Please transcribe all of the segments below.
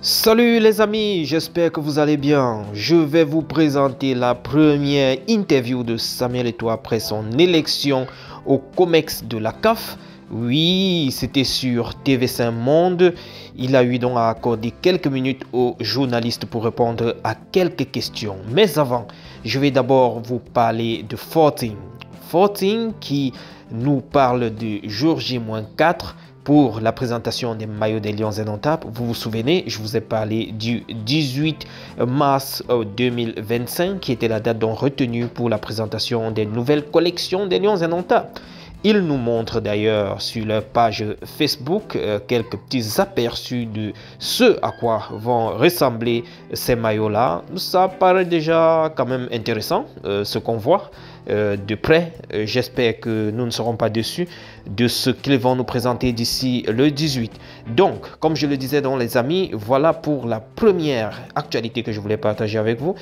Salut les amis, j'espère que vous allez bien. Je vais vous présenter la première interview de Samuel Eto'o après son élection au COMEX de la CAF. Oui, c'était sur TV5 Monde. Il a eu donc à accorder quelques minutes aux journalistes pour répondre à quelques questions. Mais avant, je vais d'abord vous parler de 14. 14 qui nous parle de jour J-4 pour la présentation des maillots des Lions Indomptables. Vous vous souvenez, je vous ai parlé du 18 mars 2025 qui était la date donc retenue pour la présentation des nouvelles collections des Lions Indomptables. Ils nous montrent d'ailleurs sur leur page Facebook quelques petits aperçus de ce à quoi vont ressembler ces maillots-là. Ça paraît déjà quand même intéressant ce qu'on voit de près. J'espère que nous ne serons pas déçus de ce qu'ils vont nous présenter d'ici le 18. Donc, comme je le disais donc les amis, voilà pour la première actualité que je voulais partager avec vous.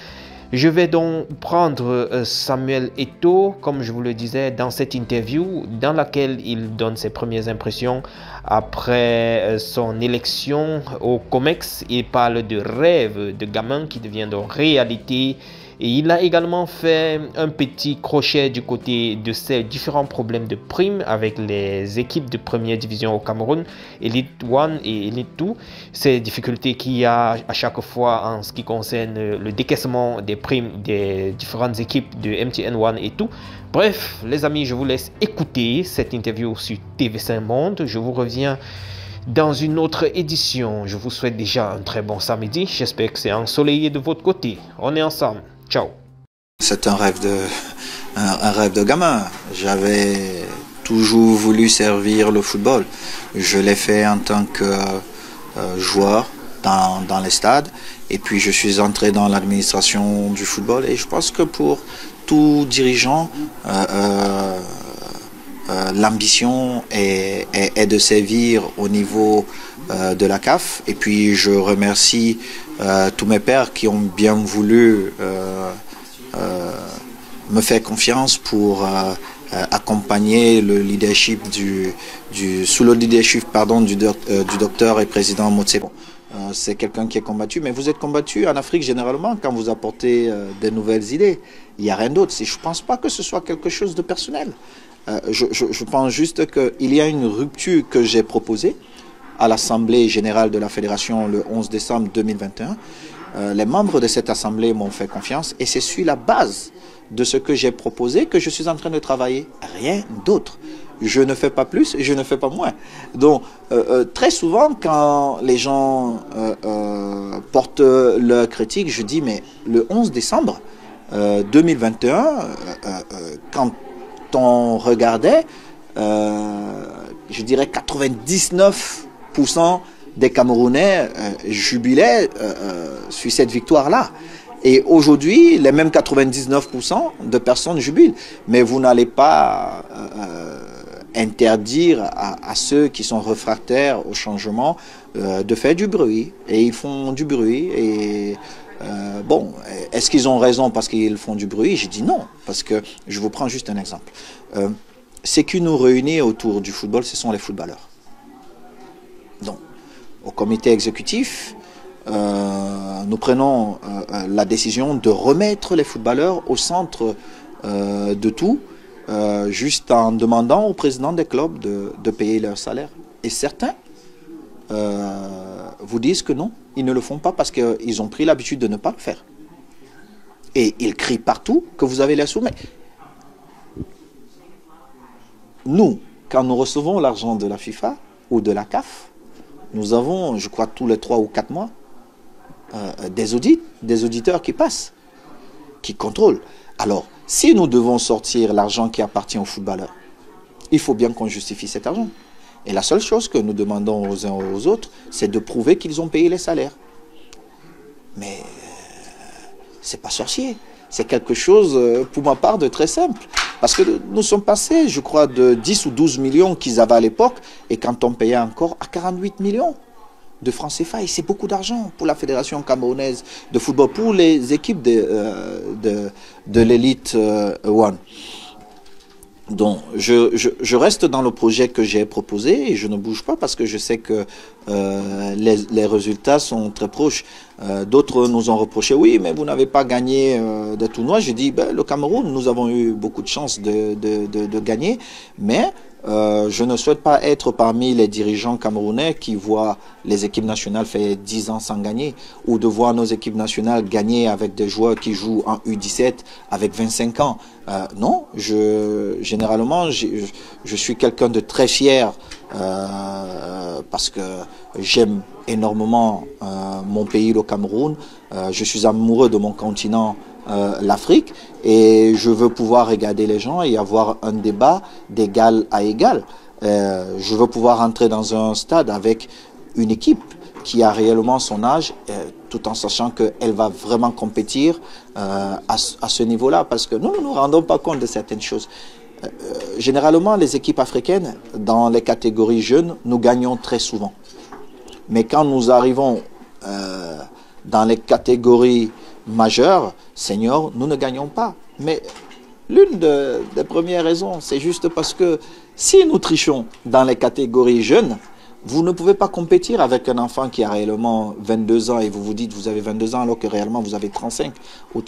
Je vais donc prendre Samuel Eto'o, comme je vous le disais, dans cette interview dans laquelle il donne ses premières impressions après son élection au COMEX. Il parle de rêve de gamin qui devient donc réalité. Et il a également fait un petit crochet du côté de ces différents problèmes de primes avec les équipes de première division au Cameroun, Elite 1 et Elite 2. Ces difficultés qu'il y a à chaque fois en ce qui concerne le décaissement des primes des différentes équipes de MTN 1 et tout. Bref, les amis, je vous laisse écouter cette interview sur TV5 Monde. Je vous reviens dans une autre édition. Je vous souhaite déjà un très bon samedi. J'espère que c'est ensoleillé de votre côté. On est ensemble. Ciao. C'est un rêve de gamin. J'avais toujours voulu servir le football. Je l'ai fait en tant que joueur dans les stades. Et puis je suis entré dans l'administration du football. Et je pense que pour tout dirigeant, l'ambition est de servir au niveau de la CAF. Et puis je remercie tous mes pairs qui ont bien voulu me faire confiance pour accompagner le leadership sous le leadership du docteur et président Motsepe. C'est quelqu'un qui est combattu, mais vous êtes combattu en Afrique généralement quand vous apportez des nouvelles idées. Il n'y a rien d'autre. Je ne pense pas que ce soit quelque chose de personnel. Je pense juste qu'il y a une rupture que j'ai proposée à l'Assemblée générale de la Fédération le 11 décembre 2021. Les membres de cette Assemblée m'ont fait confiance et c'est sur la base de ce que j'ai proposé que je suis en train de travailler. Rien d'autre. Je ne fais pas plus et je ne fais pas moins. Donc, très souvent, quand les gens portent leur critique, je dis, mais le 11 décembre 2021, quand on regardait, je dirais 99% des Camerounais jubilaient sur cette victoire-là. Et aujourd'hui, les mêmes 99% de personnes jubilent. Mais vous n'allez pas interdire à ceux qui sont réfractaires au changement de faire du bruit. Et ils font du bruit. Et bon, est-ce qu'ils ont raison parce qu'ils font du bruit? J'ai dit non, parce que je vous prends juste un exemple. Ce qui nous réunit autour du football, ce sont les footballeurs. Donc, au comité exécutif, nous prenons la décision de remettre les footballeurs au centre de tout, juste en demandant au président des clubs de payer leur salaire. Et certains vous disent que non, ils ne le font pas parce qu'ils ont pris l'habitude de ne pas le faire. Et ils crient partout que vous avez les sous. Mais nous, quand nous recevons l'argent de la FIFA ou de la CAF, nous avons, je crois, tous les 3 ou 4 mois, des auditeurs qui passent, qui contrôlent. Alors, si nous devons sortir l'argent qui appartient aux footballeurs, il faut bien qu'on justifie cet argent. Et la seule chose que nous demandons aux uns et aux autres, c'est de prouver qu'ils ont payé les salaires. Mais c'est pas sorcier. C'est quelque chose, pour ma part, de très simple. Parce que nous sommes passés, je crois, de 10 ou 12 millions qu'ils avaient à l'époque, et quand on payait encore à 48 millions de francs CFA. Et c'est beaucoup d'argent pour la Fédération camerounaise de football, pour les équipes de l'élite 1. Donc, je reste dans le projet que j'ai proposé et je ne bouge pas parce que je sais que les résultats sont très proches. D'autres nous ont reproché, oui, mais vous n'avez pas gagné des tournois. Je dis, ben, le Cameroun, nous avons eu beaucoup de chance de gagner, mais je ne souhaite pas être parmi les dirigeants camerounais qui voient les équipes nationales faire 10 ans sans gagner, ou de voir nos équipes nationales gagner avec des joueurs qui jouent en U17 avec 25 ans. Non, généralement, je suis quelqu'un de très fier parce que j'aime énormément mon pays, le Cameroun. Je suis amoureux de mon continent, l'Afrique, et je veux pouvoir regarder les gens et avoir un débat d'égal à égal. Je veux pouvoir entrer dans un stade avec une équipe qui a réellement son âge, tout en sachant qu'elle va vraiment compétir à ce niveau-là, parce que nous ne nous rendons pas compte de certaines choses. Généralement, les équipes africaines, dans les catégories jeunes, nous gagnons très souvent. Mais quand nous arrivons dans les catégories majeures, seniors, nous ne gagnons pas. Mais l'une des premières raisons, c'est juste parce que si nous trichons dans les catégories jeunes, vous ne pouvez pas compétir avec un enfant qui a réellement 22 ans et vous vous dites que vous avez 22 ans alors que réellement vous avez 35 ou